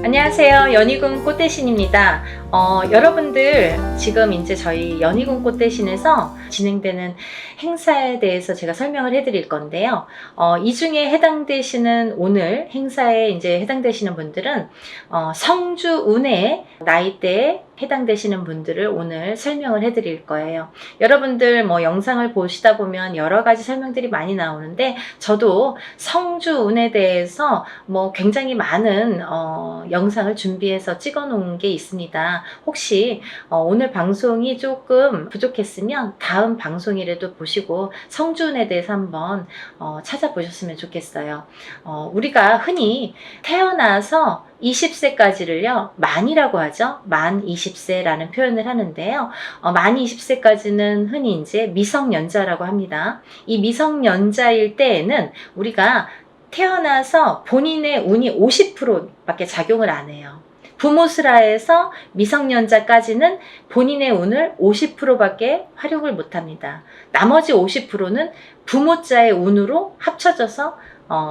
안녕하세요. 연희군 꽃대신입니다. 여러분들 지금 이제 저희 연희군 꽃대신에서 진행되는 행사에 대해서 제가 설명을 해드릴 건데요. 이 중에 해당되시는 오늘 행사에 이제 해당되시는 분들은 성주 운해 나이대에 해당되시는 분들을 오늘 설명을 해드릴 거예요. 여러분들 뭐 영상을 보시다 보면 여러 가지 설명들이 많이 나오는데 저도 성주 운에 대해서 뭐 굉장히 많은 영상을 준비해서 찍어 놓은 게 있습니다. 혹시 오늘 방송이 조금 부족했으면 다음 방송이라도 보시고 성주운에 대해서 한번 찾아보셨으면 좋겠어요. 우리가 흔히 태어나서 20세까지를요, 만이라고 하죠. 만 20세라는 표현을 하는데요. 만 20세까지는 흔히 이제 미성년자라고 합니다. 이 미성년자일 때에는 우리가 태어나서 본인의 운이 50%밖에 작용을 안 해요. 부모스라에서 미성년자까지는 본인의 운을 50%밖에 활용을 못 합니다. 나머지 50%는 부모자의 운으로 합쳐져서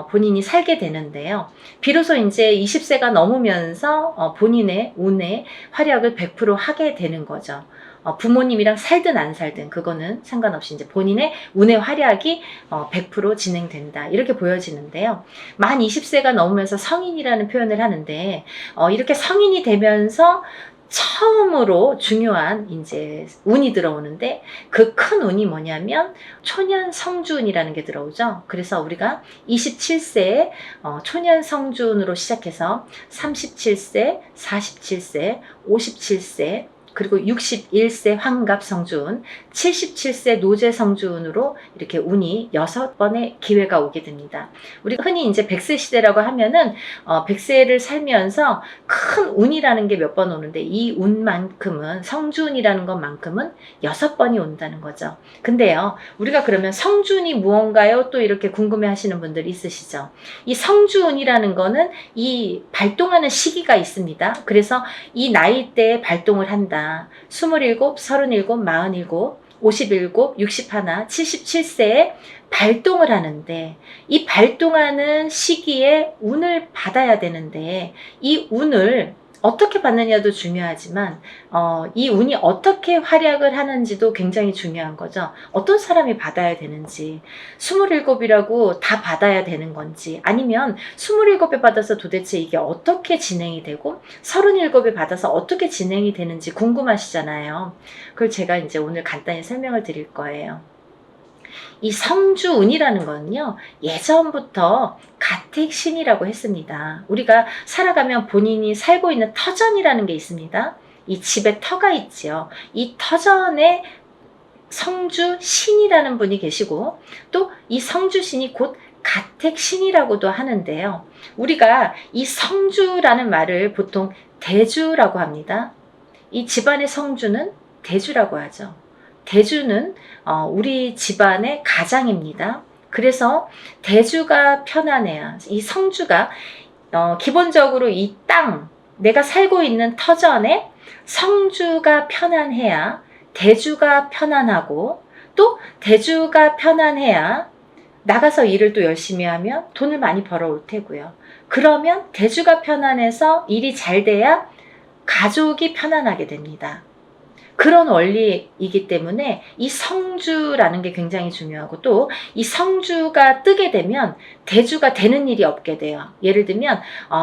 본인이 살게 되는데요. 비로소 이제 20세가 넘으면서 본인의 운의 활약을 100% 하게 되는 거죠. 부모님이랑 살든 안 살든 그거는 상관없이 이제 본인의 운의 활약이 100% 진행된다. 이렇게 보여지는데요. 만 20세가 넘으면서 성인이라는 표현을 하는데 이렇게 성인이 되면서 처음으로 중요한 이제 운이 들어오는데 그 큰 운이 뭐냐면 초년 성주운이라는 게 들어오죠. 그래서 우리가 27세에 초년 성주운으로 시작해서 37세, 47세, 57세 그리고 61세 환갑 성주운, 77세 노제 성주운으로 이렇게 운이 6번의 기회가 오게 됩니다. 우리가 흔히 이제 100세 시대라고 하면은 100세를 살면서 큰 운이라는 게 몇 번 오는데 이 운만큼은 성주운이라는 것만큼은 6번이 온다는 거죠. 근데요, 우리가 그러면 성주운이 무언가요? 또 이렇게 궁금해 하시는 분들 있으시죠? 이 성주운이라는 거는 이 발동하는 시기가 있습니다. 그래서 이 나이대에 발동을 한다. 27, 37, 47, 57, 61, 77세에 발동을 하는데 이 발동하는 시기에 운을 받아야 되는데 이 운을 어떻게 받느냐도 중요하지만 이 운이 어떻게 활약을 하는지도 굉장히 중요한 거죠. 어떤 사람이 받아야 되는지 27이라고 다 받아야 되는 건지 아니면 27에 받아서 도대체 이게 어떻게 진행이 되고 37에 받아서 어떻게 진행이 되는지 궁금하시잖아요. 그걸 제가 이제 오늘 간단히 설명을 드릴 거예요. 이 성주운이라는 거는요, 예전부터 가택신이라고 했습니다. 우리가 살아가면 본인이 살고 있는 터전이라는 게 있습니다. 이 집에 터가 있지요. 이 터전에 성주신이라는 분이 계시고 또 이 성주신이 곧 가택신이라고도 하는데요. 우리가 이 성주라는 말을 보통 대주라고 합니다. 이 집안의 성주는 대주라고 하죠. 대주는 우리 집안의 가장입니다. 그래서 대주가 편안해야 이 성주가 기본적으로 이 땅, 내가 살고 있는 터전에 성주가 편안해야 대주가 편안하고 또 대주가 편안해야 나가서 일을 또 열심히 하면 돈을 많이 벌어올 테고요. 그러면 대주가 편안해서 일이 잘 돼야 가족이 편안하게 됩니다. 그런 원리이기 때문에 이 성주라는 게 굉장히 중요하고 또 이 성주가 뜨게 되면 대주가 되는 일이 없게 돼요. 예를 들면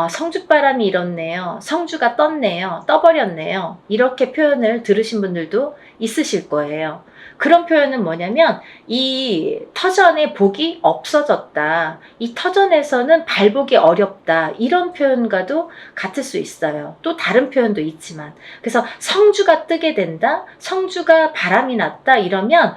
성주바람이 일었네요. 성주가 떴네요. 떠버렸네요. 이렇게 표현을 들으신 분들도 있으실 거예요. 그런 표현은 뭐냐면 이 터전에 복이 없어졌다. 이 터전에서는 발복이 어렵다. 이런 표현과도 같을 수 있어요. 또 다른 표현도 있지만 그래서 성주가 뜨게 된다. 성주가 바람이 났다. 이러면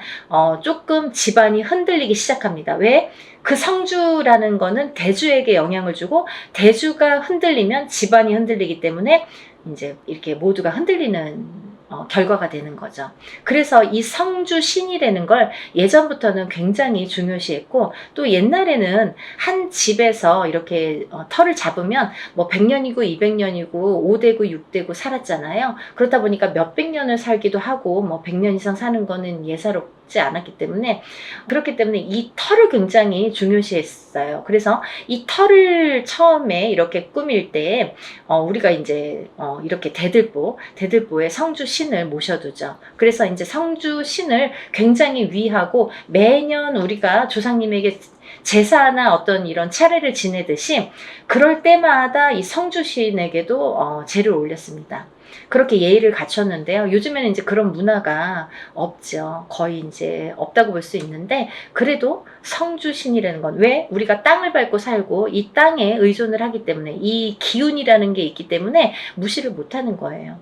조금 집안이 흔들리기 시작합니다. 왜? 그 성주라는 거는 대주에게 영향을 주고 대주가 흔들리면 집안이 흔들리기 때문에 이제 이렇게 모두가 흔들리는 결과가 되는 거죠. 그래서 이 성주신이라는 걸 예전부터는 굉장히 중요시했고 또 옛날에는 한 집에서 이렇게 터를 잡으면 뭐 100년이고 200년이고 5대고 6대고 살았잖아요. 그렇다 보니까 몇백 년을 살기도 하고 뭐 100년 이상 사는 거는 예사롭지 해보지 않았기 때문에, 그렇기 때문에 이 털을 굉장히 중요시했어요. 그래서 이 털을 처음에 이렇게 꾸밀 때 우리가 이제 이렇게 대들보에 성주 신을 모셔두죠. 그래서 이제 성주 신을 굉장히 위하고 매년 우리가 조상님에게 제사나 어떤 이런 차례를 지내듯이 그럴 때마다 이 성주신에게도 제를 올렸습니다. 그렇게 예의를 갖췄는데요. 요즘에는 이제 그런 문화가 없죠. 거의 이제 없다고 볼 수 있는데, 그래도 성주신이라는 건, 왜? 우리가 땅을 밟고 살고 이 땅에 의존을 하기 때문에, 이 기운이라는 게 있기 때문에 무시를 못 하는 거예요.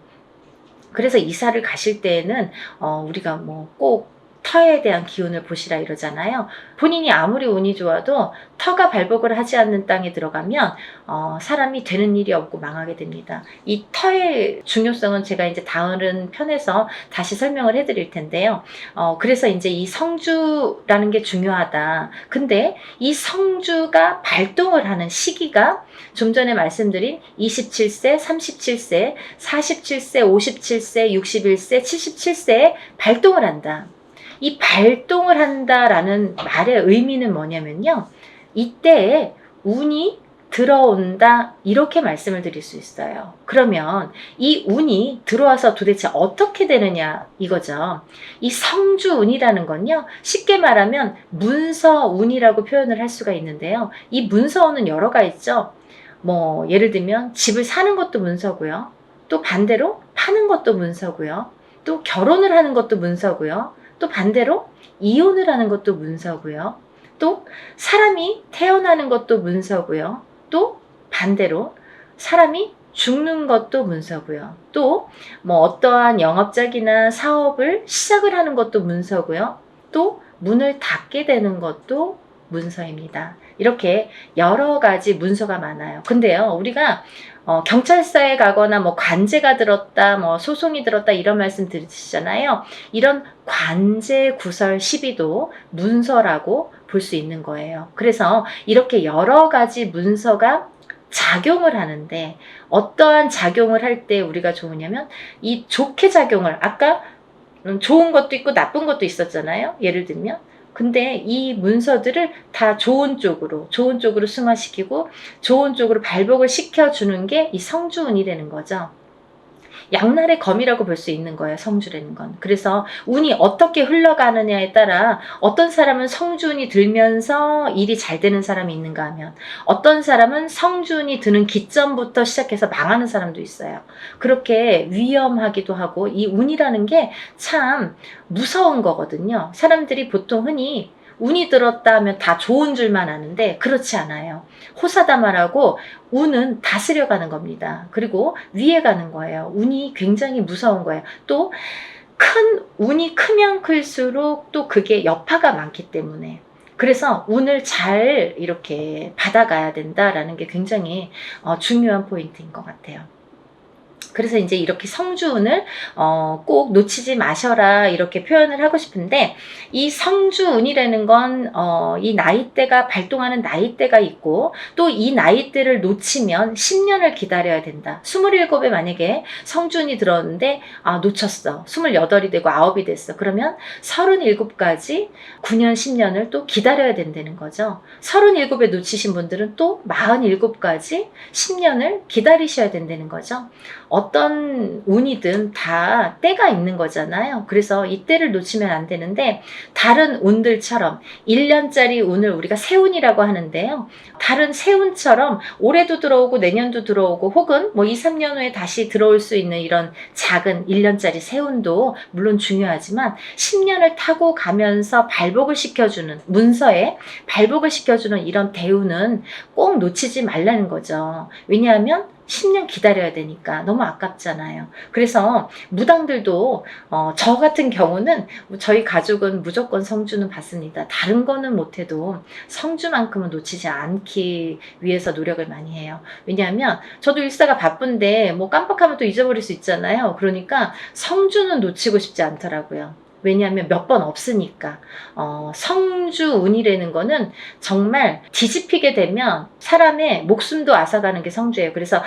그래서 이사를 가실 때에는 우리가 뭐 꼭 터에 대한 기운을 보시라 이러잖아요. 본인이 아무리 운이 좋아도 터가 발복을 하지 않는 땅에 들어가면 사람이 되는 일이 없고 망하게 됩니다. 이 터의 중요성은 제가 이제 다른 편에서 다시 설명을 해드릴 텐데요. 그래서 이제 이 성주라는 게 중요하다. 근데 이 성주가 발동을 하는 시기가 좀 전에 말씀드린 27세, 37세, 47세, 57세, 61세, 77세에 발동을 한다. 이 발동을 한다라는 말의 의미는 뭐냐면요. 이때에 운이 들어온다, 이렇게 말씀을 드릴 수 있어요. 그러면 이 운이 들어와서 도대체 어떻게 되느냐 이거죠. 이 성주운이라는 건요, 쉽게 말하면 문서운이라고 표현을 할 수가 있는데요. 이 문서운은 여러가 있죠. 뭐 예를 들면 집을 사는 것도 문서고요. 또 반대로 파는 것도 문서고요. 또 결혼을 하는 것도 문서고요. 또 반대로 이혼을 하는 것도 문서고요. 또 사람이 태어나는 것도 문서고요. 또 반대로 사람이 죽는 것도 문서고요. 또 뭐 어떠한 영업작이나 사업을 시작을 하는 것도 문서고요. 또 문을 닫게 되는 것도 문서입니다. 이렇게 여러 가지 문서가 많아요. 근데요, 우리가 경찰서에 가거나 뭐 관제가 들었다, 뭐 소송이 들었다 이런 말씀 들으시잖아요. 이런 관제 구설 시비도 문서라고 볼 수 있는 거예요. 그래서 이렇게 여러 가지 문서가 작용을 하는데, 어떠한 작용을 할 때 우리가 좋으냐면, 이 좋게 작용을, 아까 좋은 것도 있고 나쁜 것도 있었잖아요. 예를 들면, 근데 이 문서들을 다 좋은 쪽으로 승화시키고 좋은 쪽으로 발복을 시켜주는 게 이 성주운이라는 거죠. 양날의 검이라고 볼 수 있는 거예요, 성주라는 건. 그래서 운이 어떻게 흘러가느냐에 따라 어떤 사람은 성주운이 들면서 일이 잘 되는 사람이 있는가 하면, 어떤 사람은 성주운이 드는 기점부터 시작해서 망하는 사람도 있어요. 그렇게 위험하기도 하고, 이 운이라는 게 참 무서운 거거든요. 사람들이 보통 흔히 운이 들었다 하면 다 좋은 줄만 아는데 그렇지 않아요. 호사다마라고 운은 다스려가는 겁니다. 그리고 위에 가는 거예요. 운이 굉장히 무서운 거예요. 또 운이 크면 클수록 또 그게 여파가 많기 때문에, 그래서 운을 잘 이렇게 받아가야 된다라는 게 굉장히 중요한 포인트인 것 같아요. 그래서 이제 이렇게 성주운을 꼭 놓치지 마셔라 이렇게 표현을 하고 싶은데, 이 성주운이라는 건 이 나이대가 발동하는 나이대가 있고, 또 이 나이대를 놓치면 10년을 기다려야 된다. 27에 만약에 성주운이 들었는데 놓쳤어. 28이 되고 9이 됐어. 그러면 37까지 9년 10년을 또 기다려야 된다는 거죠. 37에 놓치신 분들은 또 47까지 10년을 기다리셔야 된다는 거죠. 어떤 운이든 다 때가 있는 거잖아요. 그래서 이 때를 놓치면 안 되는데, 다른 운들처럼 1년짜리 운을 우리가 세운이라고 하는데요. 다른 세운처럼 올해도 들어오고 내년도 들어오고 혹은 뭐 2, 3년 후에 다시 들어올 수 있는 이런 작은 1년짜리 세운도 물론 중요하지만, 10년을 타고 가면서 발복을 시켜주는, 문서에 발복을 시켜주는 이런 대운은 꼭 놓치지 말라는 거죠. 왜냐하면 10년 기다려야 되니까 너무 아깝잖아요. 그래서 무당들도 저 같은 경우는, 저희 가족은 무조건 성주는 받습니다. 다른 거는 못해도 성주만큼은 놓치지 않기 위해서 노력을 많이 해요. 왜냐하면 저도 일사가 바쁜데 뭐 깜빡하면 또 잊어버릴 수 있잖아요. 그러니까 성주는 놓치고 싶지 않더라고요. 왜냐하면 몇 번 없으니까. 성주운이라는 거는 정말 뒤집히게 되면 사람의 목숨도 앗아가는 게 성주예요. 그래서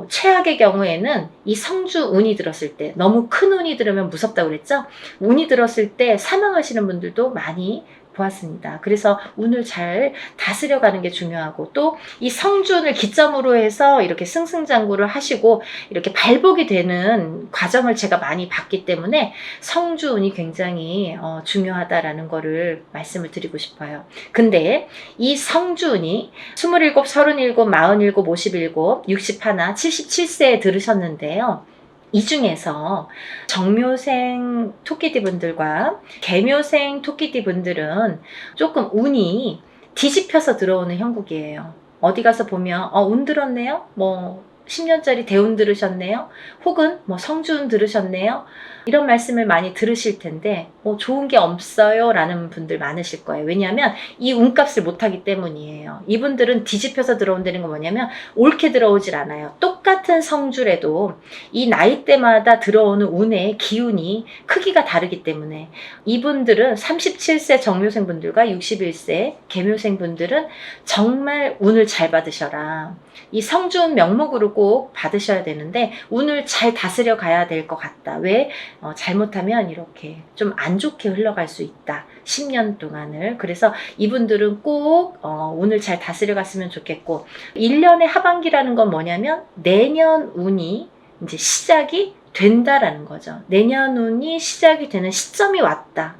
최악의 경우에는 이 성주운이 들었을 때, 너무 큰 운이 들으면 무섭다고 그랬죠? 운이 들었을 때 사망하시는 분들도 많이 보았습니다. 그래서 운을 잘 다스려가는 게 중요하고, 또 이 성준을 기점으로 해서 이렇게 승승장구를 하시고 이렇게 발복이 되는 과정을 제가 많이 봤기 때문에 성주운이 굉장히 중요하다라는 거를 말씀을 드리고 싶어요. 근데 이 성주운이 27, 37, 47, 57, 61, 77세에 들으셨는데요. 이 중에서 정묘생 토끼띠 분들과 개묘생 토끼띠 분들은 조금 운이 뒤집혀서 들어오는 형국이에요. 어디 가서 보면 운 들었네요? 뭐 10년짜리 대운 들으셨네요? 혹은 뭐 성주운 들으셨네요? 이런 말씀을 많이 들으실 텐데 좋은 게 없어요 라는 분들 많으실 거예요. 왜냐하면 이 운값을 못하기 때문이에요. 이분들은 뒤집혀서 들어온다는 건 뭐냐면 옳게 들어오질 않아요. 똑같은 성주래도 이 나이대마다 들어오는 운의 기운이 크기가 다르기 때문에 이분들은 37세 정묘생 분들과 61세 개묘생 분들은 정말 운을 잘 받으셔라. 이 성주운 명목으로 꼭 받으셔야 되는데 운을 잘 다스려 가야 될 것 같다. 왜? 잘못하면 이렇게 좀 안 좋게 흘러갈 수 있다. 10년 동안을. 그래서 이분들은 꼭 운을 잘 다스려 갔으면 좋겠고, 1년의 하반기라는 건 뭐냐면 내년 운이 이제 시작이 된다라는 거죠. 내년 운이 시작이 되는 시점이 왔다.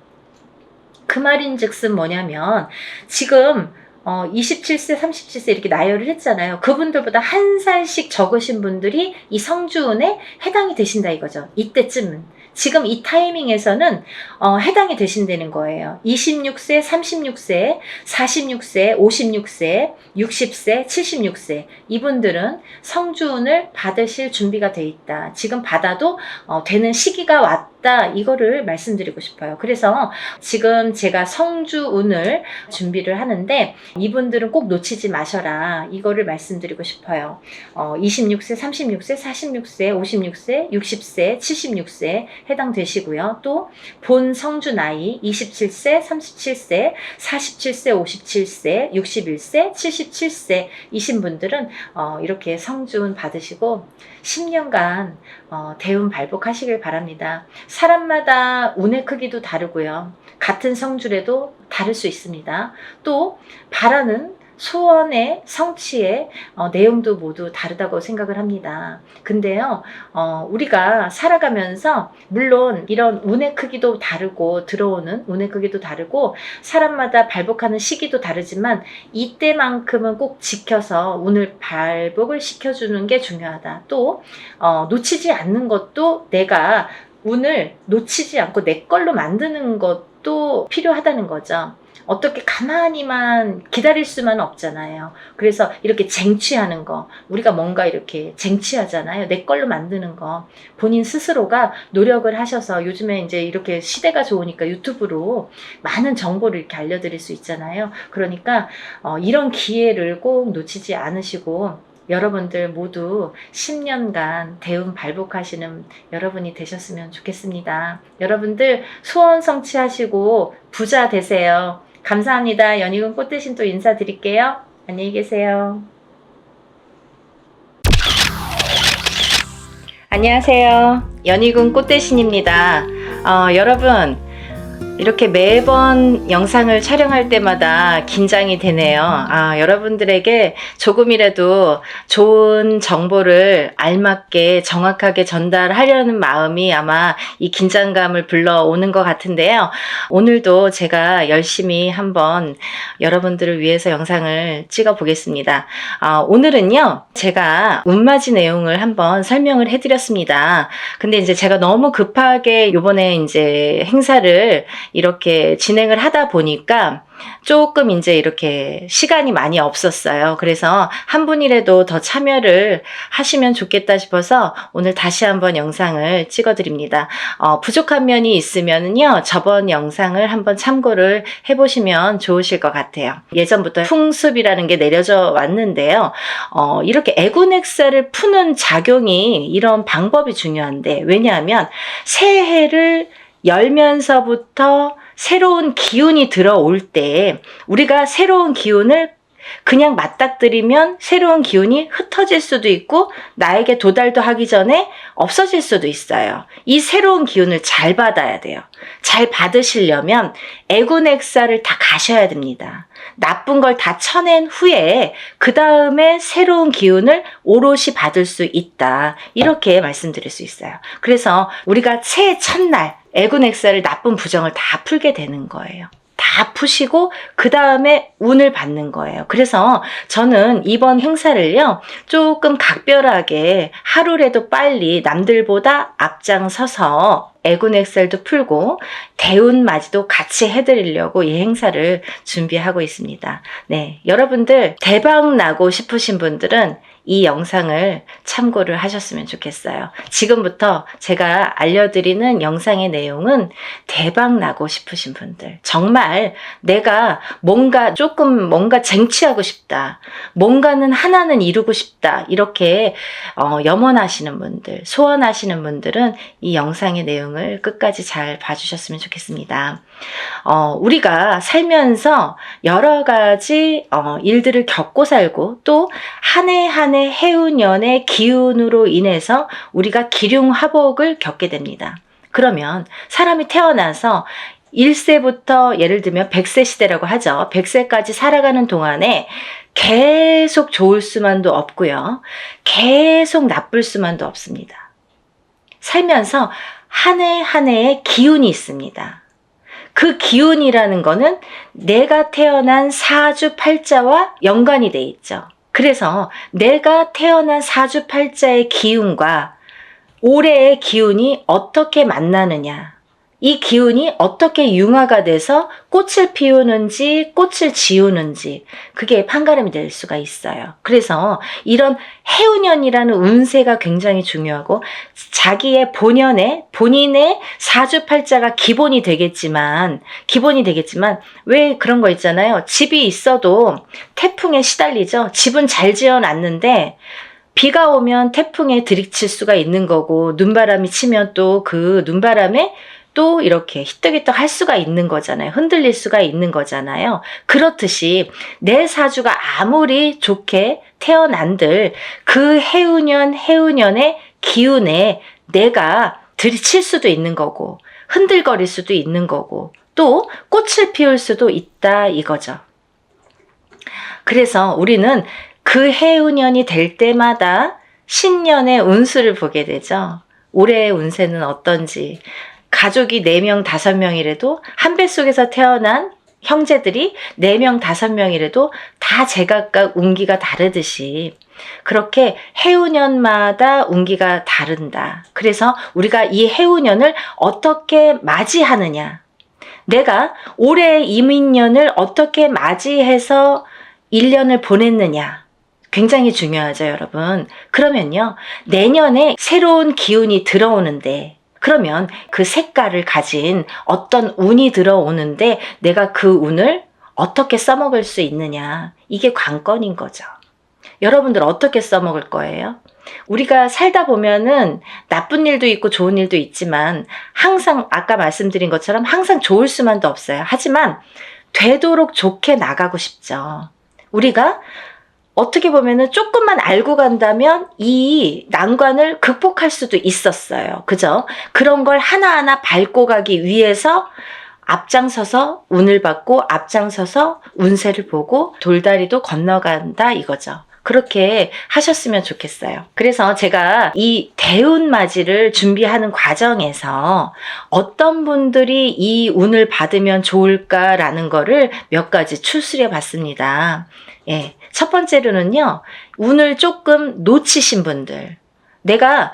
그 말인즉슨 뭐냐면 지금 27세, 37세 이렇게 나열을 했잖아요. 그분들보다 한 살씩 적으신 분들이 이 성주운에 해당이 되신다 이거죠. 이때쯤은. 지금 이 타이밍에서는 해당이 되신다는 거예요. 26세, 36세, 46세, 56세, 60세, 76세 이분들은 성주운을 받으실 준비가 돼 있다. 지금 받아도 되는 시기가 왔다. 이거를 말씀드리고 싶어요. 그래서 지금 제가 성주운을 준비를 하는데 이분들은 꼭 놓치지 마셔라. 이거를 말씀드리고 싶어요. 26세, 36세, 46세, 56세, 60세, 76세 해당되시고요. 또 본 성주 나이 27세, 37세, 47세, 57세, 61세, 77세 이신 분들은 이렇게 성주운 받으시고 10년간 대운 발복하시길 바랍니다. 사람마다 운의 크기도 다르고요. 같은 성주래도 다를 수 있습니다. 또 바라는 소원의 성취의 내용도 모두 다르다고 생각을 합니다. 근데요, 우리가 살아가면서 물론 이런 운의 크기도 다르고 들어오는 운의 크기도 다르고 사람마다 발복하는 시기도 다르지만 이때만큼은 꼭 지켜서 운을 발복을 시켜주는 게 중요하다. 또 놓치지 않는 것도 내가 운을 놓치지 않고 내 걸로 만드는 것도 필요하다는 거죠. 어떻게 가만히만 기다릴 수만 없잖아요. 그래서 이렇게 쟁취하는 거, 우리가 뭔가 이렇게 쟁취하잖아요. 내 걸로 만드는 거. 본인 스스로가 노력을 하셔서 요즘에 이제 이렇게 시대가 좋으니까 유튜브로 많은 정보를 이렇게 알려드릴 수 있잖아요. 그러니까 이런 기회를 꼭 놓치지 않으시고 여러분들 모두 10년간 대운 발복하시는 여러분이 되셨으면 좋겠습니다. 여러분들 소원 성취하시고 부자 되세요. 감사합니다. 연희군 꽃대신 또 인사드릴게요. 안녕히 계세요. 안녕하세요. 연희군 꽃대신입니다. 여러분 이렇게 매번 영상을 촬영할 때마다 긴장이 되네요. 여러분들에게 조금이라도 좋은 정보를 알맞게 정확하게 전달하려는 마음이 아마 이 긴장감을 불러오는 것 같은데요. 오늘도 제가 열심히 한번 여러분들을 위해서 영상을 찍어 보겠습니다. 오늘은요, 제가 운맞이 내용을 한번 설명을 해드렸습니다. 근데 이제 제가 너무 급하게 요번에 이제 행사를 이렇게 진행을 하다 보니까 조금 이제 이렇게 시간이 많이 없었어요. 그래서 한 분이라도 더 참여를 하시면 좋겠다 싶어서 오늘 다시 한번 영상을 찍어드립니다. 부족한 면이 있으면요, 저번 영상을 한번 참고를 해보시면 좋으실 것 같아요. 예전부터 풍습이라는 게 내려져 왔는데요. 이렇게 애군액사를 푸는 작용이 이런 방법이 중요한데, 왜냐하면 새해를 열면서부터 새로운 기운이 들어올 때 우리가 새로운 기운을 그냥 맞닥뜨리면 새로운 기운이 흩어질 수도 있고 나에게 도달도 하기 전에 없어질 수도 있어요. 이 새로운 기운을 잘 받아야 돼요. 잘 받으시려면 애군액사를 다 가셔야 됩니다. 나쁜 걸 다 쳐낸 후에 그 다음에 새로운 기운을 오롯이 받을 수 있다. 이렇게 말씀드릴 수 있어요. 그래서 우리가 새해 첫날 애군액사를 나쁜 부정을 다 풀게 되는 거예요. 다 푸시고 그 다음에 운을 받는 거예요. 그래서 저는 이번 행사를요 조금 각별하게 하루라도 빨리 남들보다 앞장서서 애군액살도 풀고 대운맞이도 같이 해드리려고 이 행사를 준비하고 있습니다. 네, 여러분들 대박 나고 싶으신 분들은 이 영상을 참고를 하셨으면 좋겠어요. 지금부터 제가 알려드리는 영상의 내용은 대박 나고 싶으신 분들, 정말 내가 뭔가 쟁취하고 싶다, 뭔가는 하나는 이루고 싶다, 이렇게 염원하시는 분들, 소원하시는 분들은 이 영상의 내용을 끝까지 잘 봐주셨으면 좋겠습니다. 우리가 살면서 여러 가지 일들을 겪고 살고 또 한 해 한 해 해운년의 기운으로 인해서 우리가 기륭화복을 겪게 됩니다. 그러면 사람이 태어나서 1세부터 예를 들면 100세 시대라고 하죠. 100세까지 살아가는 동안에 계속 좋을 수만도 없고요. 계속 나쁠 수만도 없습니다. 살면서 한 해 한 해의 기운이 있습니다. 그 기운이라는 거는 내가 태어난 사주팔자와 연관이 돼 있죠. 그래서 내가 태어난 사주팔자의 기운과 올해의 기운이 어떻게 만나느냐, 이 기운이 어떻게 융화가 돼서 꽃을 피우는지 꽃을 지우는지 그게 판가름이 될 수가 있어요. 그래서 이런 해운년이라는 운세가 굉장히 중요하고 자기의 본인의 사주팔자가 기본이 되겠지만 왜 그런 거 있잖아요. 집이 있어도 태풍에 시달리죠. 집은 잘 지어놨는데 비가 오면 태풍에 들이칠 수가 있는 거고 눈바람이 치면 또 그 눈바람에 또 이렇게 히떡히떡 할 수가 있는 거잖아요. 흔들릴 수가 있는 거잖아요. 그렇듯이 내 사주가 아무리 좋게 태어난들 그 해운년의 기운에 내가 들이칠 수도 있는 거고 흔들거릴 수도 있는 거고 또 꽃을 피울 수도 있다 이거죠. 그래서 우리는 그 해운년이 될 때마다 신년의 운수를 보게 되죠. 올해의 운세는 어떤지. 가족이 4명, 5명이라도 한 뱃속에서 태어난 형제들이 4명, 5명이라도 다 제각각 운기가 다르듯이 그렇게 해운년마다 운기가 다른다. 그래서 우리가 이 해운년을 어떻게 맞이하느냐, 내가 올해의 이민년을 어떻게 맞이해서 1년을 보냈느냐 굉장히 중요하죠, 여러분. 그러면요, 내년에 새로운 기운이 들어오는데 그러면 그 색깔을 가진 어떤 운이 들어오는데 내가 그 운을 어떻게 써먹을 수 있느냐, 이게 관건인 거죠. 여러분들 어떻게 써먹을 거예요? 우리가 살다 보면은 나쁜 일도 있고 좋은 일도 있지만 항상 아까 말씀드린 것처럼 항상 좋을 수만도 없어요. 하지만 되도록 좋게 나가고 싶죠. 우리가 어떻게 보면은 조금만 알고 간다면 이 난관을 극복할 수도 있었어요. 그죠? 그런 걸 하나하나 밟고 가기 위해서 앞장서서 운을 받고 앞장서서 운세를 보고 돌다리도 건너간다 이거죠. 그렇게 하셨으면 좋겠어요. 그래서 제가 이 대운맞이를 준비하는 과정에서 어떤 분들이 이 운을 받으면 좋을까라는 거를 몇 가지 추스려 봤습니다. 예. 첫 번째로는요, 운을 조금 놓치신 분들. 내가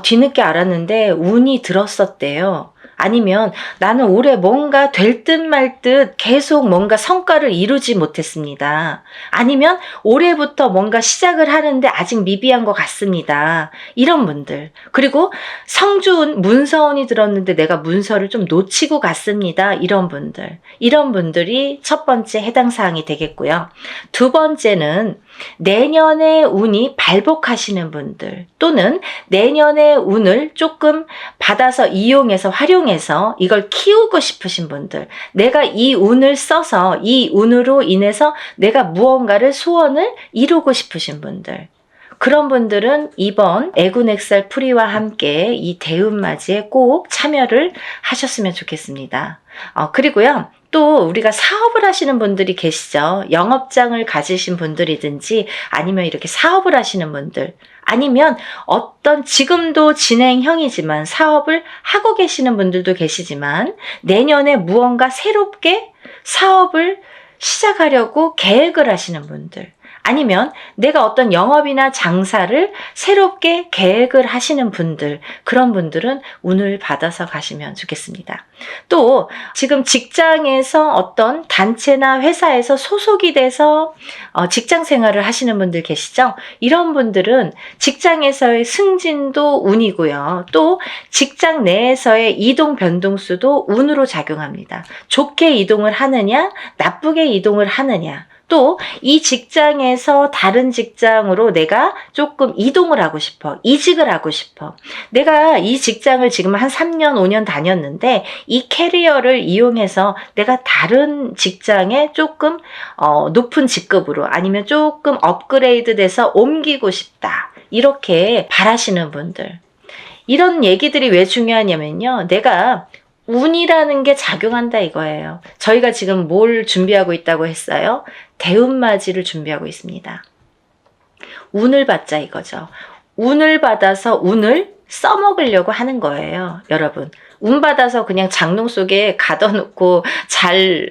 뒤늦게 알았는데 운이 들었었대요. 아니면 나는 올해 뭔가 될 듯 말 듯 계속 뭔가 성과를 이루지 못했습니다. 아니면 올해부터 뭔가 시작을 하는데 아직 미비한 것 같습니다. 이런 분들. 그리고 성주운, 문서운이 들었는데 내가 문서를 좀 놓치고 갔습니다. 이런 분들. 이런 분들이 첫 번째 해당 사항이 되겠고요. 두 번째는 내년의 운이 발복하시는 분들 또는 내년의 운을 조금 받아서 이용해서 활용해서 직장에서 이걸 키우고 싶으신 분들, 내가 이 운을 써서 이 운으로 인해서 내가 무언가를 소원을 이루고 싶으신 분들, 그런 분들은 이번 애군액살 풀이와 함께 이 대운맞이에 꼭 참여를 하셨으면 좋겠습니다. 그리고요, 또 우리가 사업을 하시는 분들이 계시죠. 영업장을 가지신 분들이든지 아니면 이렇게 사업을 하시는 분들, 아니면 어떤 지금도 진행형이지만 사업을 하고 계시는 분들도 계시지만 내년에 무언가 새롭게 사업을 시작하려고 계획을 하시는 분들, 아니면 내가 어떤 영업이나 장사를 새롭게 계획을 하시는 분들, 그런 분들은 운을 받아서 가시면 좋겠습니다. 또 지금 직장에서 어떤 단체나 회사에서 소속이 돼서 직장 생활을 하시는 분들 계시죠? 이런 분들은 직장에서의 승진도 운이고요. 또 직장 내에서의 이동 변동수도 운으로 작용합니다. 좋게 이동을 하느냐, 나쁘게 이동을 하느냐, 또 이 직장에서 다른 직장으로 내가 조금 이동을 하고 싶어, 이직을 하고 싶어. 내가 이 직장을 지금 한 3년, 5년 다녔는데 이 캐리어를 이용해서 내가 다른 직장에 조금 높은 직급으로, 아니면 조금 업그레이드 돼서 옮기고 싶다, 이렇게 바라시는 분들. 이런 얘기들이 왜 중요하냐면요, 내가 운이라는 게 작용한다 이거예요. 저희가 지금 뭘 준비하고 있다고 했어요? 대운맞이를 준비하고 있습니다. 운을 받자 이거죠. 운을 받아서 운을 써먹으려고 하는 거예요, 여러분. 운 받아서 그냥 장롱 속에 가둬놓고 잘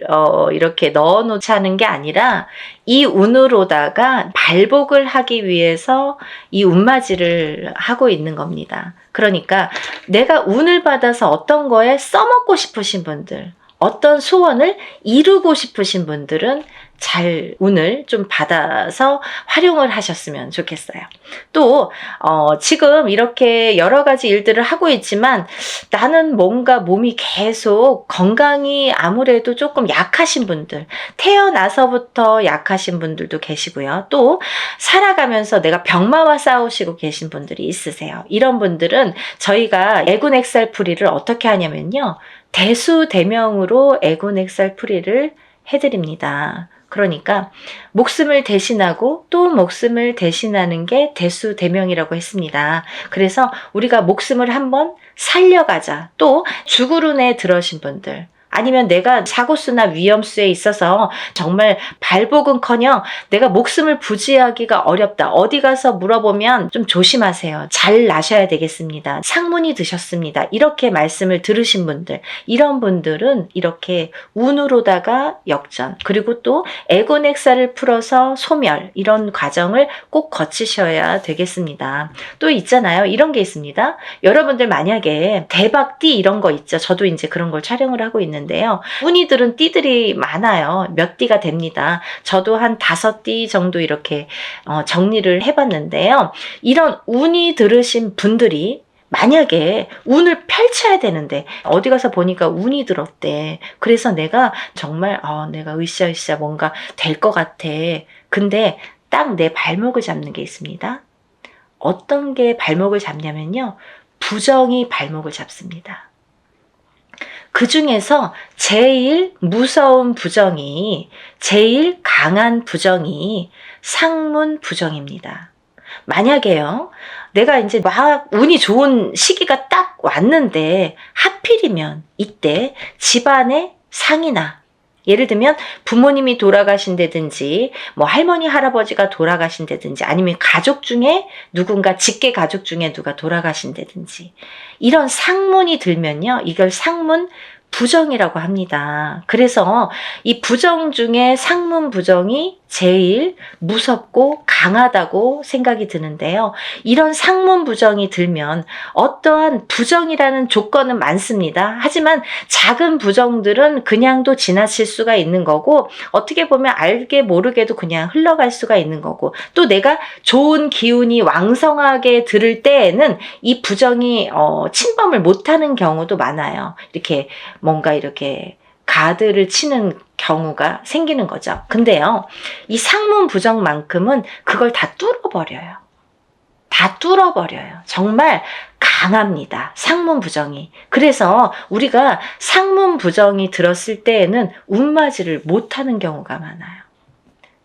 이렇게 넣어놓지 하는 게 아니라 이 운으로다가 발복을 하기 위해서 이 운맞이를 하고 있는 겁니다. 그러니까 내가 운을 받아서 어떤 거에 써먹고 싶으신 분들, 어떤 소원을 이루고 싶으신 분들은 잘 운을 좀 받아서 활용을 하셨으면 좋겠어요. 또 지금 이렇게 여러 가지 일들을 하고 있지만 나는 뭔가 몸이 계속 건강이 아무래도 조금 약하신 분들, 태어나서부터 약하신 분들도 계시고요. 또 살아가면서 내가 병마와 싸우시고 계신 분들이 있으세요. 이런 분들은 저희가 애군액살풀이를 어떻게 하냐면요, 대수대명으로 애군액살풀이를 해드립니다. 그러니까 목숨을 대신하고 또 목숨을 대신하는 게 대수대명이라고 했습니다. 그래서 우리가 목숨을 한번 살려가자. 또 죽으run에 들어신 분들, 아니면 내가 사고수나 위험수에 있어서 정말 발복은커녕 내가 목숨을 부지하기가 어렵다, 어디 가서 물어보면 좀 조심하세요, 잘 나셔야 되겠습니다, 상문이 드셨습니다, 이렇게 말씀을 들으신 분들, 이런 분들은 이렇게 운으로다가 역전, 그리고 또 애곤액살을 풀어서 소멸, 이런 과정을 꼭 거치셔야 되겠습니다. 또 있잖아요, 이런 게 있습니다. 여러분들 만약에 대박띠 이런 거 있죠. 저도 이제 그런 걸 촬영을 하고 있는데요. 운이들은 띠들이 많아요. 몇 띠가 됩니다. 저도 한 5띠 정도 이렇게 정리를 해봤는데요. 이런 운이 들으신 분들이 만약에 운을 펼쳐야 되는데 어디 가서 보니까 운이 들었대. 그래서 내가 정말 내가 으쌰으쌰 뭔가 될 것 같아. 근데 딱 내 발목을 잡는 게 있습니다. 어떤 게 발목을 잡냐면요, 부정이 발목을 잡습니다. 그 중에서 제일 무서운 부정이, 제일 강한 부정이 상문 부정입니다. 만약에요, 내가 이제 막 운이 좋은 시기가 딱 왔는데 하필이면 이때 집안의 상이나, 예를 들면 부모님이 돌아가신다든지 뭐 할머니 할아버지가 돌아가신다든지 아니면 가족 중에 누군가, 직계 가족 중에 누가 돌아가신다든지 이런 상문이 들면요, 이걸 상문 부정이라고 합니다. 그래서 이 부정 중에 상문 부정이 제일 무섭고 강하다고 생각이 드는데요. 이런 상문 부정이 들면 어떠한 부정이라는 조건은 많습니다. 하지만 작은 부정들은 그냥도 지나칠 수가 있는 거고, 어떻게 보면 알게 모르게도 그냥 흘러갈 수가 있는 거고, 또 내가 좋은 기운이 왕성하게 들을 때에는 이 부정이 침범을 못하는 경우도 많아요. 이렇게 뭔가 이렇게 가드를 치는 경우가 생기는 거죠. 근데요, 이 상문 부정만큼은 그걸 다 뚫어버려요. 다 뚫어버려요. 정말 강합니다. 상문 부정이. 그래서 우리가 상문 부정이 들었을 때에는 운맞이를 못하는 경우가 많아요.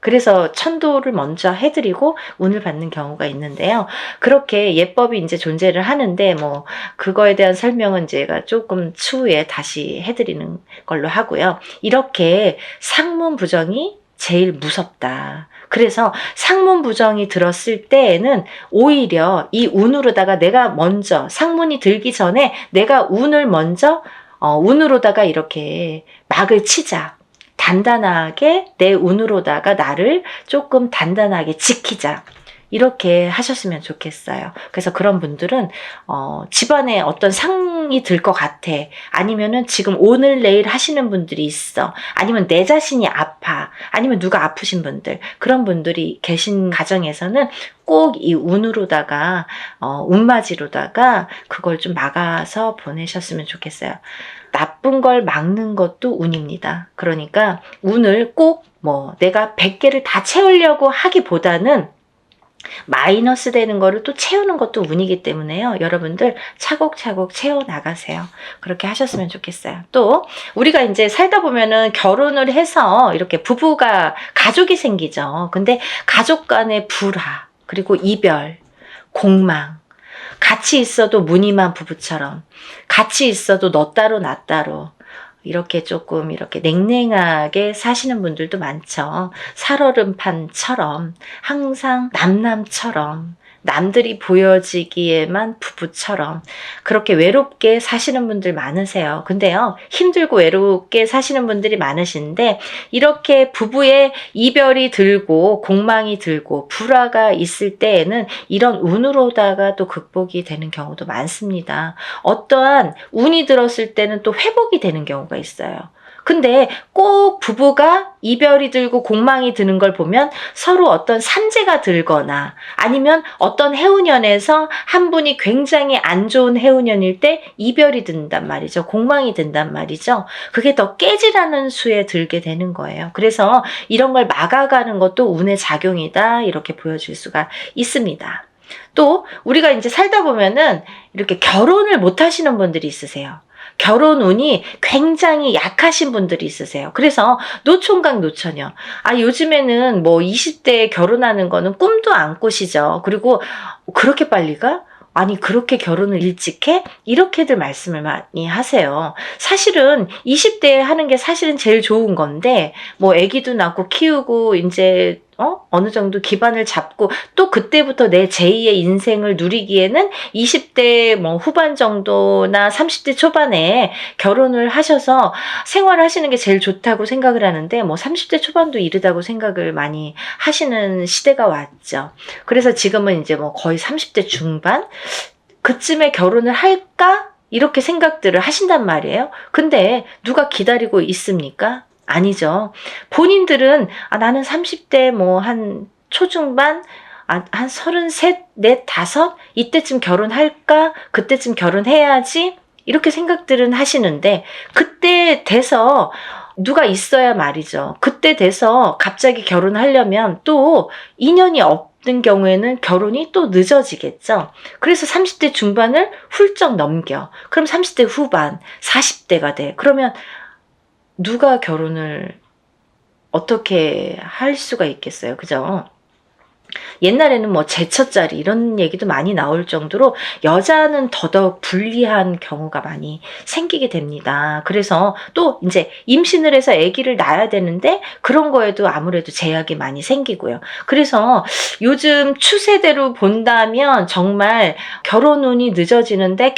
그래서 천도를 먼저 해드리고 운을 받는 경우가 있는데요. 그렇게 예법이 이제 존재를 하는데 뭐 그거에 대한 설명은 제가 조금 추후에 다시 해드리는 걸로 하고요. 이렇게 상문 부정이 제일 무섭다. 그래서 상문 부정이 들었을 때에는 오히려 이 운으로다가 내가 먼저 상문이 들기 전에 내가 운을 먼저 운으로다가 이렇게 막을 치자. 단단하게 내 운으로다가 나를 조금 단단하게 지키자. 이렇게 하셨으면 좋겠어요. 그래서 그런 분들은 집안에 어떤 상이 들 것 같아. 아니면은 지금 오늘 내일 하시는 분들이 있어. 아니면 내 자신이 아파. 아니면 누가 아프신 분들. 그런 분들이 계신 가정에서는 꼭 이 운으로다가 운맞이로다가 그걸 좀 막아서 보내셨으면 좋겠어요. 나쁜 걸 막는 것도 운입니다. 그러니까 운을 꼭 뭐 내가 100개를 다 채우려고 하기보다는 마이너스 되는 거를 또 채우는 것도 운이기 때문에요. 여러분들 차곡차곡 채워 나가세요. 그렇게 하셨으면 좋겠어요. 또 우리가 이제 살다 보면은 결혼을 해서 이렇게 부부가 가족이 생기죠. 근데 가족 간의 불화, 그리고 이별, 공망, 같이 있어도 무늬만 부부처럼, 같이 있어도 너 따로 나 따로, 이렇게 조금 이렇게 냉랭하게 사시는 분들도 많죠. 살얼음판처럼 항상 남남처럼 남들이 보여지기에만 부부처럼 그렇게 외롭게 사시는 분들 많으세요. 근데요, 힘들고 외롭게 사시는 분들이 많으신데 이렇게 부부의 이별이 들고 공망이 들고 불화가 있을 때에는 이런 운으로다가 또 극복이 되는 경우도 많습니다. 어떠한 운이 들었을 때는 또 회복이 되는 경우가 있어요. 근데 꼭 부부가 이별이 들고 공망이 드는 걸 보면 서로 어떤 산재가 들거나 아니면 어떤 해운년에서 한 분이 굉장히 안 좋은 해운년일 때 이별이 든단 말이죠. 공망이 든단 말이죠. 그게 더 깨지라는 수에 들게 되는 거예요. 그래서 이런 걸 막아가는 것도 운의 작용이다. 이렇게 보여줄 수가 있습니다. 또 우리가 이제 살다 보면은 이렇게 결혼을 못 하시는 분들이 있으세요. 결혼 운이 굉장히 약하신 분들이 있으세요. 그래서 노총각 노처녀. 요즘에는 뭐 20대에 결혼하는 거는 꿈도 안 꾸시죠. 그리고 그렇게 빨리 가? 아니 그렇게 결혼을 일찍 해? 이렇게들 말씀을 많이 하세요. 사실은 20대에 하는 게 사실은 제일 좋은 건데 뭐 아기도 낳고 키우고 이제 어느 정도 기반을 잡고 또 그때부터 내 제2의 인생을 누리기에는 20대 뭐 후반 정도나 30대 초반에 결혼을 하셔서 생활하시는 게 제일 좋다고 생각을 하는데 뭐 30대 초반도 이르다고 생각을 많이 하시는 시대가 왔죠. 그래서 지금은 이제 뭐 거의 30대 중반 그쯤에 결혼을 할까? 이렇게 생각들을 하신단 말이에요. 근데 누가 기다리고 있습니까? 아니죠. 본인들은 나는 30대 뭐 한 초중반 한 33, 4, 5 이때쯤 결혼할까? 그때쯤 결혼해야지 이렇게 생각들은 하시는데 그때 돼서 누가 있어야 말이죠. 그때 돼서 갑자기 결혼하려면 또 인연이 없는 경우에는 결혼이 또 늦어지겠죠. 그래서 30대 중반을 훌쩍 넘겨. 그럼 30대 후반, 40대가 돼. 그러면 누가 결혼을 어떻게 할 수가 있겠어요. 그죠? 옛날에는 뭐 제처자리 이런 얘기도 많이 나올 정도로 여자는 더더욱 불리한 경우가 많이 생기게 됩니다. 그래서 또 이제 임신을 해서 아기를 낳아야 되는데 그런 거에도 아무래도 제약이 많이 생기고요. 그래서 요즘 추세대로 본다면 정말 결혼 운이 늦어지는데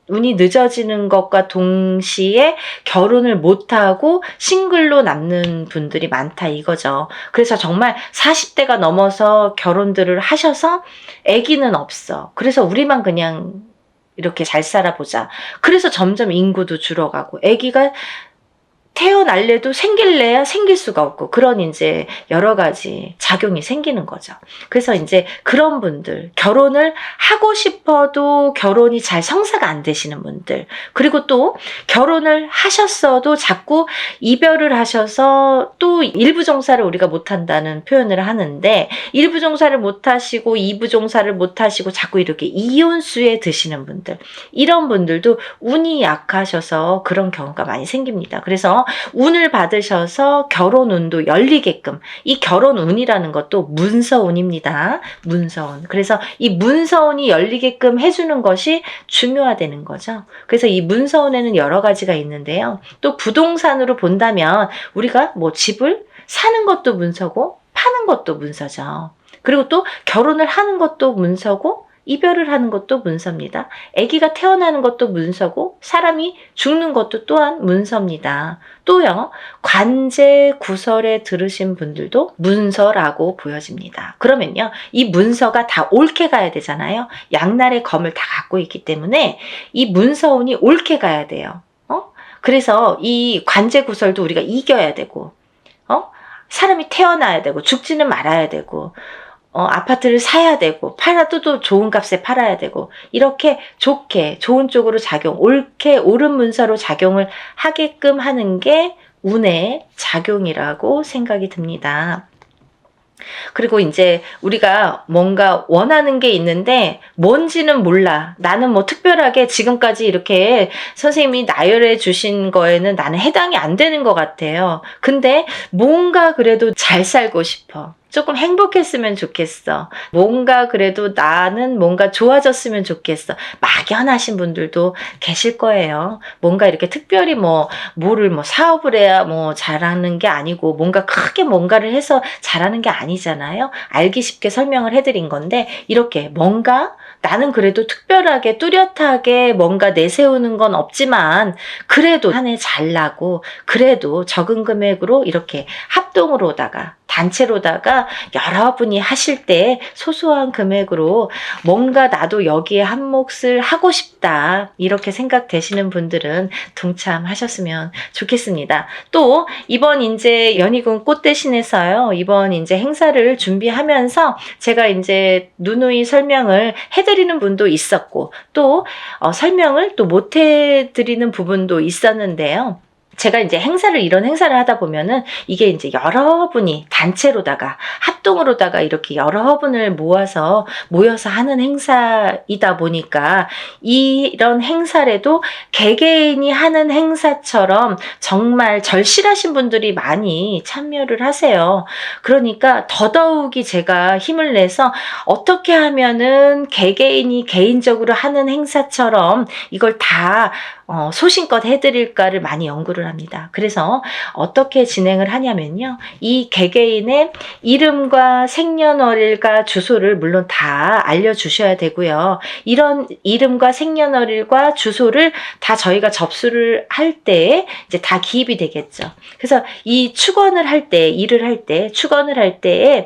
운이 늦어지는 것과 동시에 결혼을 못하고 싱글로 남는 분들이 많다 이거죠. 그래서 정말 40대가 넘어서 결혼들을 하셔서 아기는 없어. 그래서 우리만 그냥 이렇게 잘 살아보자. 그래서 점점 인구도 줄어가고 아기가 태어날래도 생길래야 생길 수가 없고 그런 이제 여러 가지 작용이 생기는 거죠. 그래서 이제 그런 분들, 결혼을 하고 싶어도 결혼이 잘 성사가 안 되시는 분들, 그리고 또 결혼을 하셨어도 자꾸 이별을 하셔서 또 일부 종사를 우리가 못 한다는 표현을 하는데, 일부 종사를 못 하시고 이부 종사를 못 하시고 자꾸 이렇게 이혼수에 드시는 분들, 이런 분들도 운이 약하셔서 그런 경우가 많이 생깁니다. 그래서 운을 받으셔서 결혼 운도 열리게끔, 이 결혼 운이라는 것도 문서운입니다. 문서운. 그래서 이 문서운이 열리게끔 해주는 것이 중요하다는 거죠. 그래서 이 문서운에는 여러 가지가 있는데요. 또 부동산으로 본다면 우리가 뭐 집을 사는 것도 문서고 파는 것도 문서죠. 그리고 또 결혼을 하는 것도 문서고 이별을 하는 것도 문서입니다. 아기가 태어나는 것도 문서고 사람이 죽는 것도 또한 문서입니다. 또요, 관제 구설에 들으신 분들도 문서라고 보여집니다. 그러면요, 이 문서가 다 옳게 가야 되잖아요. 양날의 검을 다 갖고 있기 때문에 이 문서운이 옳게 가야 돼요. 그래서 이 관제 구설도 우리가 이겨야 되고, 사람이 태어나야 되고 죽지는 말아야 되고, 아파트를 사야 되고, 팔아도 또 좋은 값에 팔아야 되고, 이렇게 좋게, 좋은 쪽으로 옳게, 옳은 문서로 작용을 하게끔 하는 게 운의 작용이라고 생각이 듭니다. 그리고 이제 우리가 뭔가 원하는 게 있는데 뭔지는 몰라. 나는 뭐 특별하게 지금까지 이렇게 선생님이 나열해 주신 거에는 나는 해당이 안 되는 것 같아요. 근데 뭔가 그래도 잘 살고 싶어. 조금 행복했으면 좋겠어. 뭔가 그래도 나는 뭔가 좋아졌으면 좋겠어. 막연하신 분들도 계실 거예요. 뭔가 이렇게 특별히 뭐를 사업을 해야 잘하는 게 아니고, 뭔가 크게 뭔가를 해서 잘하는 게 아니잖아요. 알기 쉽게 설명을 해드린 건데, 이렇게 뭔가 나는 그래도 특별하게 뚜렷하게 뭔가 내세우는 건 없지만 그래도 한 해 잘 나고, 그래도 적은 금액으로 이렇게 합동으로다가 단체로다가 여러분이 하실 때 소소한 금액으로 뭔가 나도 여기에 한 몫을 하고 싶다, 이렇게 생각되시는 분들은 동참하셨으면 좋겠습니다. 또 이번 이제 연희군 꽃대신에서요, 이번 이제 행사를 준비하면서 제가 이제 누누이 설명을 해드리는 분도 있었고, 또 설명을 또 못 해드리는 부분도 있었는데요. 제가 이제 이런 행사를 하다 보면은 이게 이제 여러분이 단체로다가 합동으로다가 이렇게 여러분을 모여서 하는 행사이다 보니까, 이런 행사라도 개개인이 하는 행사처럼 정말 절실하신 분들이 많이 참여를 하세요. 그러니까 더더욱이 제가 힘을 내서 어떻게 하면은 개개인이 개인적으로 하는 행사처럼 이걸 다 소신껏 해드릴까를 많이 연구를 합니다. 그래서 어떻게 진행을 하냐면요, 이 개개인의 이름과 생년월일과 주소를 물론 다 알려주셔야 되고요. 이런 이름과 생년월일과 주소를 다 저희가 접수를 할 때 이제 다 기입이 되겠죠. 그래서 이 축원을 할 때, 일을 할 때, 축원을 할 때에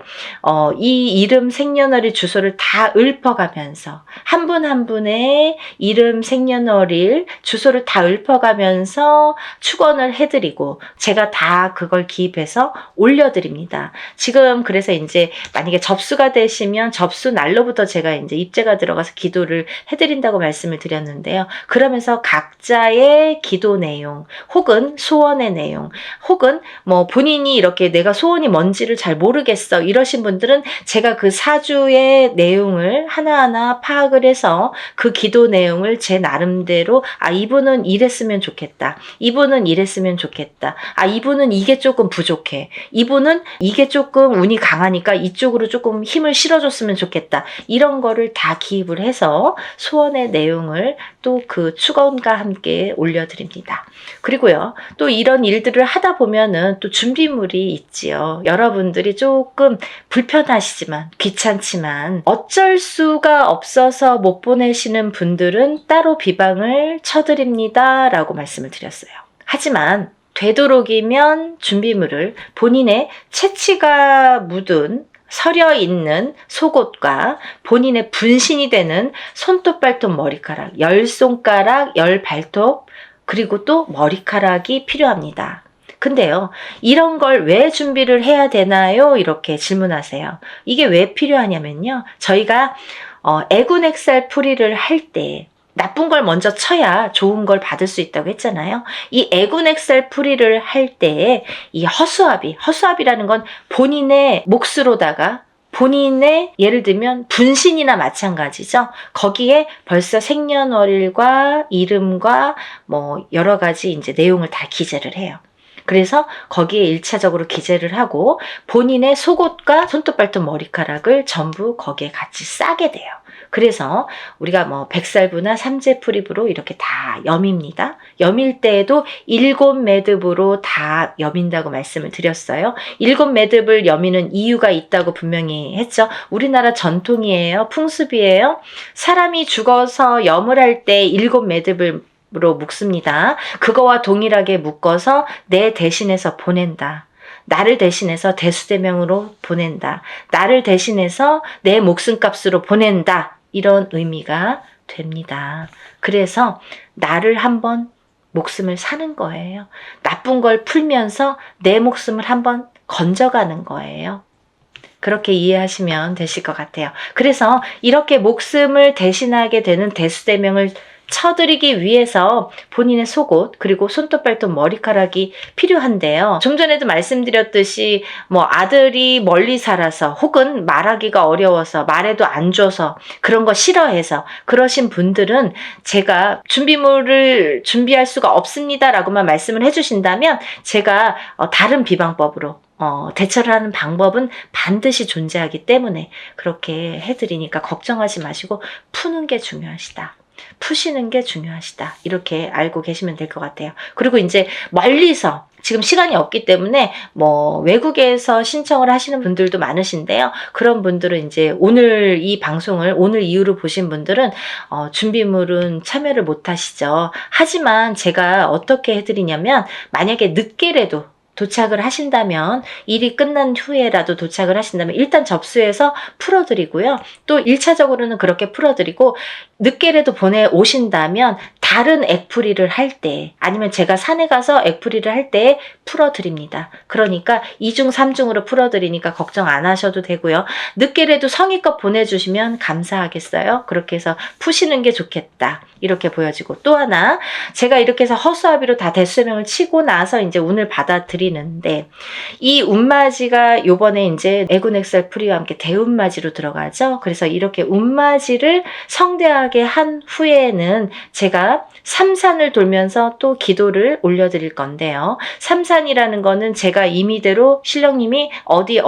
이 이름, 생년월일, 주소를 다 읊어가면서 한 분 한 분의 이름, 생년월일, 주소를 다 읊어가면서 축원을 해드리고, 제가 다 그걸 기입해서 올려드립니다. 지금 그래서 이제 만약에 접수가 되시면 접수 날로부터 제가 이제 입제가 들어가서 기도를 해드린다고 말씀을 드렸는데요. 그러면서 각자의 기도 내용, 혹은 소원의 내용, 혹은 본인이 이렇게 내가 소원이 뭔지를 잘 모르겠어 이러신 분들은 제가 그 사주의 내용을 하나하나 파악을 해서 그 기도 내용을 제 나름대로, 이분은 이랬으면 좋겠다, 이분은 이랬으면 좋겠다, 이분은 이게 조금 부족해, 이분은 이게 조금 운이 강하니까 이쪽으로 조금 힘을 실어줬으면 좋겠다, 이런 거를 다 기입을 해서 소원의 내용을 또 그 축원과 함께 올려드립니다. 그리고요, 또 이런 일들을 하다 보면은 또 준비물이 있지요. 여러분들이 조금 불편하시지만, 귀찮지만 어쩔 수가 없어서 못 보내시는 분들은 따로 비방을 쳐드립니다 라고 말씀을 드렸어요. 하지만 되도록이면 준비물을 본인의 채취가 묻은 서려 있는 속옷과 본인의 분신이 되는 손톱, 발톱, 머리카락, 10손가락, 10발톱, 그리고 또 머리카락이 필요합니다. 근데요, 이런 걸 왜 준비를 해야 되나요? 이렇게 질문하세요. 이게 왜 필요하냐면요. 저희가 애군액살 풀이를 할 때 나쁜 걸 먼저 쳐야 좋은 걸 받을 수 있다고 했잖아요. 이 애군액살 풀이를 할 때 이 허수아비라는 건 본인의 몫으로다가 본인의 예를 들면 분신이나 마찬가지죠. 거기에 벌써 생년월일과 이름과 뭐 여러 가지 이제 내용을 다 기재를 해요. 그래서 거기에 1차적으로 기재를 하고 본인의 속옷과 손톱 발톱 머리카락을 전부 거기에 같이 싸게 돼요. 그래서 우리가 뭐 백살부나 삼재풀입으로 이렇게 다 여밉니다. 여밀 때에도 7매듭으로 다 여민다고 말씀을 드렸어요. 7매듭을 여미는 이유가 있다고 분명히 했죠. 우리나라 전통이에요. 풍습이에요. 사람이 죽어서 염을 할 때 7매듭을 로 묶습니다. 그거와 동일하게 묶어서 내 대신해서 보낸다. 나를 대신해서 대수대명으로 보낸다. 나를 대신해서 내 목숨값으로 보낸다. 이런 의미가 됩니다. 그래서 나를 한번 목숨을 사는 거예요. 나쁜 걸 풀면서 내 목숨을 한번 건져가는 거예요. 그렇게 이해하시면 되실 것 같아요. 그래서 이렇게 목숨을 대신하게 되는 대수대명을 쳐드리기 위해서 본인의 속옷 그리고 손톱 발톱 머리카락이 필요한데요. 좀 전에도 말씀드렸듯이 뭐 아들이 멀리 살아서 혹은 말하기가 어려워서 말해도 안 줘서 그런 거 싫어해서 그러신 분들은 제가 준비물을 준비할 수가 없습니다 라고만 말씀을 해주신다면 제가 다른 비방법으로 대처를 하는 방법은 반드시 존재하기 때문에 그렇게 해드리니까 걱정하지 마시고 푸는 게 중요하시다. 푸시는 게 중요하시다. 이렇게 알고 계시면 될 것 같아요. 그리고 이제 멀리서 지금 시간이 없기 때문에 뭐 외국에서 신청을 하시는 분들도 많으신데요. 그런 분들은 이제 오늘 이 방송을 오늘 이후로 보신 분들은 준비물은 참여를 못 하시죠. 하지만 제가 어떻게 해드리냐면 만약에 늦게라도 도착을 하신다면 일이 끝난 후에라도 도착을 하신다면 일단 접수해서 풀어드리고요. 또 1차적으로는 그렇게 풀어드리고 늦게라도 보내오신다면 다른 액풀이를 할 때 아니면 제가 산에 가서 액풀이를 할 때 풀어드립니다. 그러니까 2중 3중으로 풀어드리니까 걱정 안 하셔도 되고요. 늦게라도 성의껏 보내주시면 감사하겠어요. 그렇게 해서 푸시는 게 좋겠다. 이렇게 보여지고 또 하나 제가 이렇게 해서 허수아비로 다 대수명을 치고 나서 이제 운을 받아들이는데 이 운맞이가 요번에 이제 애군액살 풀이와 함께 대운맞이로 들어가죠. 그래서 이렇게 운맞이를 성대하게 한 후에는 제가 삼산을 돌면서 또 기도를 올려드릴 건데요. 삼산이라는 거는 제가 임의대로 신령님이 어디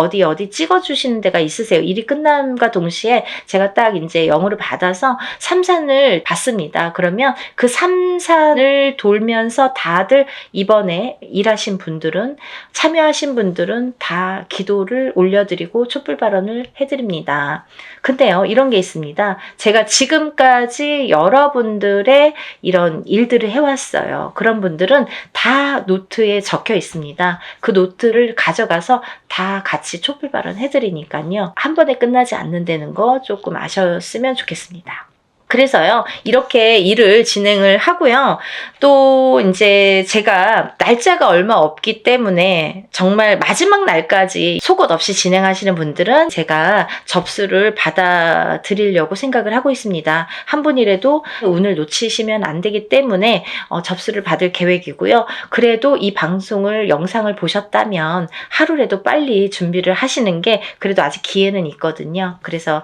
찍어주시는 데가 있으세요. 일이 끝남과 동시에 제가 딱 이제 영으로 받아서 삼산을 받습니다. 그러면 그 삼산을 돌면서 다들 이번에 일하신 분들은 참여하신 분들은 다 기도를 올려드리고 촛불 발언을 해드립니다. 근데요, 이런 게 있습니다. 제가 지금까지 여러분들의 이런 일들을 해왔어요. 그런 분들은 다 노트에 적혀 있습니다. 그 노트를 가져가서 다 같이 촛불 발언 해드리니까요. 한 번에 끝나지 않는다는 거 조금 아셨으면 좋겠습니다. 그래서요, 이렇게 일을 진행을 하고요. 또 이제 제가 날짜가 얼마 없기 때문에 정말 마지막 날까지 속옷 없이 진행하시는 분들은 제가 접수를 받아드리려고 생각을 하고 있습니다. 한 분이라도 운을 놓치시면 안 되기 때문에 접수를 받을 계획이고요. 그래도 이 방송을 영상을 보셨다면 하루라도 빨리 준비를 하시는 게 그래도 아직 기회는 있거든요. 그래서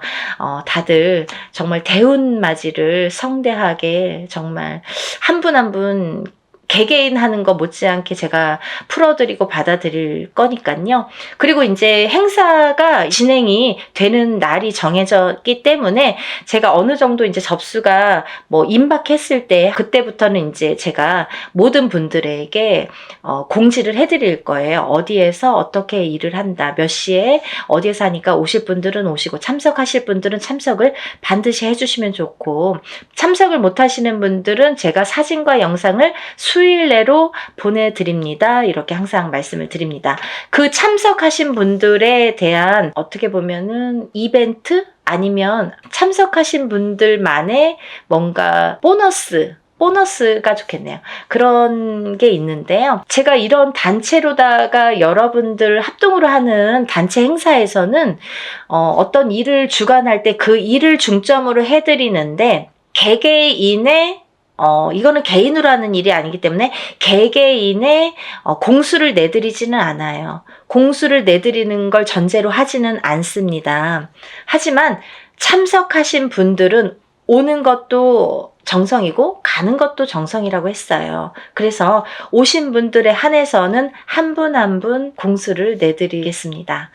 다들 정말 대운맞이를 성대하게 정말 한 분 한 분 개개인 하는 거 못지않게 제가 풀어드리고 받아들일 거니까요. 그리고 이제 행사가 진행이 되는 날이 정해졌기 때문에 제가 어느 정도 이제 접수가 뭐 임박했을 때 그때부터는 이제 제가 모든 분들에게 공지를 해드릴 거예요. 어디에서 어떻게 일을 한다, 몇 시에 어디에서 하니까 오실 분들은 오시고 참석하실 분들은 참석을 반드시 해주시면 좋고 참석을 못 하시는 분들은 제가 사진과 영상을 수일 내로 보내드립니다. 이렇게 항상 말씀을 드립니다. 그 참석하신 분들에 대한 어떻게 보면은 이벤트? 아니면 참석하신 분들만의 뭔가 보너스 보너스가 좋겠네요. 그런 게 있는데요. 제가 이런 단체로다가 여러분들 합동으로 하는 단체 행사에서는 어떤 일을 주관할 때 그 일을 중점으로 해드리는데 개개인의 이거는 개인으로 하는 일이 아니기 때문에 개개인의 공수를 내드리지는 않아요. 공수를 내드리는 걸 전제로 하지는 않습니다. 하지만 참석하신 분들은 오는 것도 정성이고 가는 것도 정성이라고 했어요. 그래서 오신 분들에 한해서는 한 분 한 분 공수를 내드리겠습니다.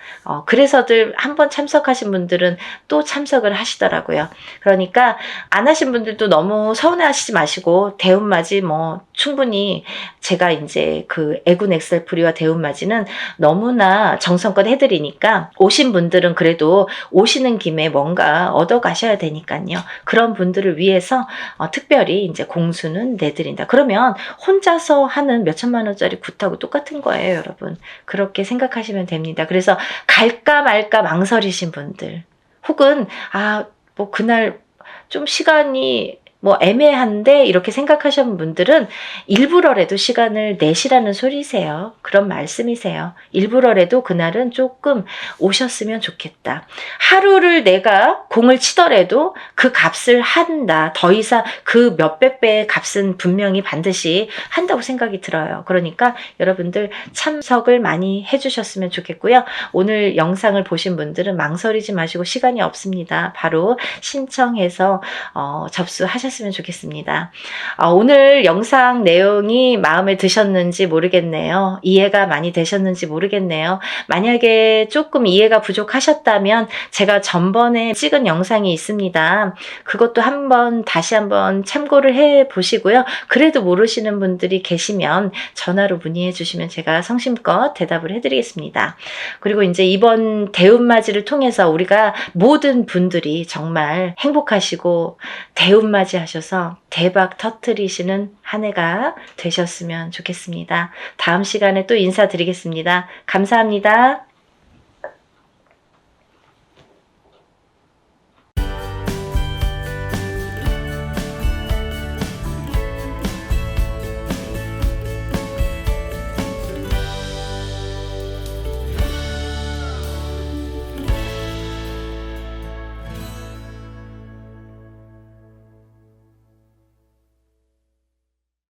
그래서들 한 번 참석하신 분들은 또 참석을 하시더라고요. 그러니까 안 하신 분들도 너무 서운해하시지 마시고 대운맞이 뭐 충분히 제가 이제 그 애군 엑셀프리와 대운맞이는 너무나 정성껏 해드리니까 오신 분들은 그래도 오시는 김에 뭔가 얻어 가셔야 되니까요. 그런 분들을 위해서 특별히 이제 공수는 내드린다. 그러면 혼자서 하는 몇천만 원짜리 굿하고 똑같은 거예요, 여러분. 그렇게 생각하시면 됩니다. 그래서 갈까 말까 망설이신 분들, 혹은 뭐 그날 좀 시간이 뭐 애매한데 이렇게 생각하시는 분들은 일부러라도 시간을 내시라는 소리세요. 그런 말씀이세요. 일부러라도 그날은 조금 오셨으면 좋겠다. 하루를 내가 공을 치더라도 그 값을 한다. 더 이상 그 몇백 배의 값은 분명히 반드시 한다고 생각이 들어요. 그러니까 여러분들 참석을 많이 해주셨으면 좋겠고요. 오늘 영상을 보신 분들은 망설이지 마시고 시간이 없습니다. 바로 신청해서 접수하셨으면 좋겠습니다. 오늘 영상 내용이 마음에 드셨는지 모르겠네요. 이해가 많이 되셨는지 모르겠네요. 만약에 조금 이해가 부족하셨다면 제가 전번에 찍은 영상이 있습니다. 그것도 다시 한번 참고를 해 보시고요. 그래도 모르시는 분들이 계시면 전화로 문의해 주시면 제가 성심껏 대답을 해드리겠습니다. 그리고 이제 이번 대운맞이를 통해서 우리가 모든 분들이 정말 행복하시고 대운맞이 하셔서 대박 터뜨리시는 한 해가 되셨으면 좋겠습니다. 다음 시간에 또 인사드리겠습니다. 감사합니다.